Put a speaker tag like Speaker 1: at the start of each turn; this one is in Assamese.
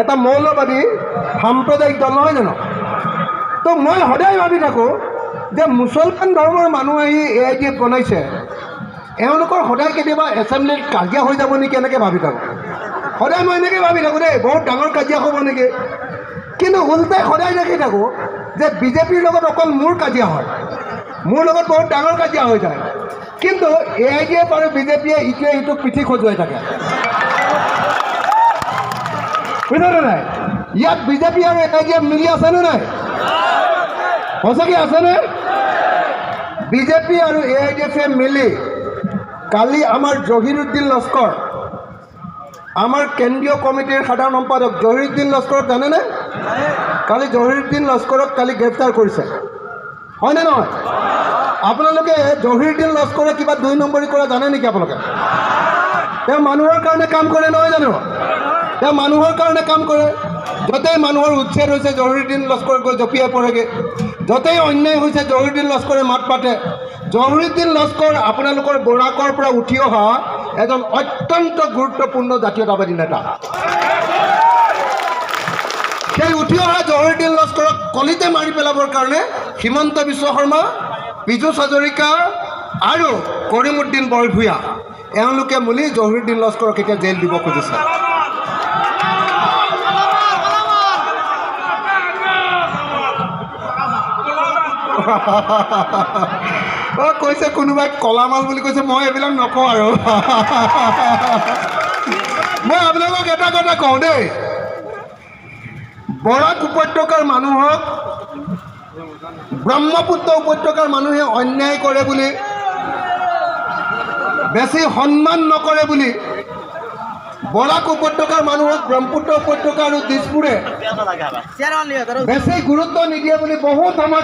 Speaker 1: এটা মৌলবাদী সাম্প্ৰদায়িক দল নহয় জানো? তো মই সদায় ভাবি থাকোঁ যে মুছলমান ধৰ্মৰ মানুহ আহি AIDF বনাইছে, এওঁলোকৰ সদায় কেতিয়াবা এছেম্বলিত কাজিয়া হৈ যাব নেকি এনেকৈ ভাবি থাকোঁ। সদায় মই এনেকৈ ভাবি থাকোঁ দেই, বহুত ডাঙৰ কাজিয়া হ'ব নেকি। কিন্তু উল্টাই সদায় দেখি থাকোঁ যে বিজেপিৰ লগত অকল মোৰ কাজিয়া হয়, মোৰ লগত বহুত ডাঙৰ কাজিয়া হৈ যায়। কিন্তু AIDF আৰু বিজেপিয়ে ইটোৱে সিটোক পিঠি খজুৱাই থাকে, বুজিছেনে নাই? ইয়াত বিজেপি আৰু AIDF মিলি আছেনে নাই? সঁচাকৈ আছেনে? বিজেপি আৰু AIDFে মিলি কালি আমাৰ জহিৰুদ্দিন লস্কৰ, আমাৰ কেন্দ্ৰীয় কমিটিৰ সাধাৰণ সম্পাদক জহিৰুদ্দিন লস্কৰক জানেনে? কালি জহিৰুদ্দিন লস্কৰক কালি গ্ৰেপ্তাৰ কৰিছে, হয়নে নহয়? আপোনালোকে জহিৰুদ্দিন লস্কৰে কিবা 2 নম্বৰী কৰা জানে নেকি? আপোনালোকে তেওঁ মানুহৰ কাৰণে কাম কৰে নহয় জানো? তেওঁ মানুহৰ কাৰণে কাম কৰে। য'তেই মানুহৰ উচ্ছেদ হৈছে জহিৰুদ্দিন লস্কৰ গৈ জঁপিয়াই পৰেগৈ, য'তেই অন্যায় হৈছে জহিৰুদ্দিন লস্কৰে মাত পাতে। জহিৰুদ্দিন লস্কৰ আপোনালোকৰ বৰাকৰ পৰা উঠি অহা এজন অত্যন্ত গুৰুত্বপূৰ্ণ জাতীয়তাবাদী নেতা। সেই উঠি অহা জহিৰুদ্দিন লস্কৰক কলিতে মাৰি পেলাবৰ কাৰণে হিমন্ত বিশ্ব শৰ্মা, পীযুষ হাজৰিকা আৰু কৰিমুদ্দিন বৰভূঞা এওঁলোকে মিলি জহিৰুদ্দিন লস্কৰক এতিয়া জেল দিব খুজিছে। কৈছে কোনোবাই কলামাল বুলি কৈছে, মই এইবিলাক নকওঁ আৰু। মই আপোনালোকক এটা কথা কওঁ দেই, বৰাক উপত্যকাৰ মানুহক ব্ৰহ্মপুত্ৰ উপত্যকাৰ মানুহে অন্যায় কৰে বুলি, বেছি সন্মান নকৰে বুলি, বৰাক উপত্যকাৰ মানুহক ব্ৰহ্মপুত্ৰ উপত্যকা আৰু দিছপুৰে বেছি গুৰুত্ব নিদিয়ে বুলি বহুত সমাজ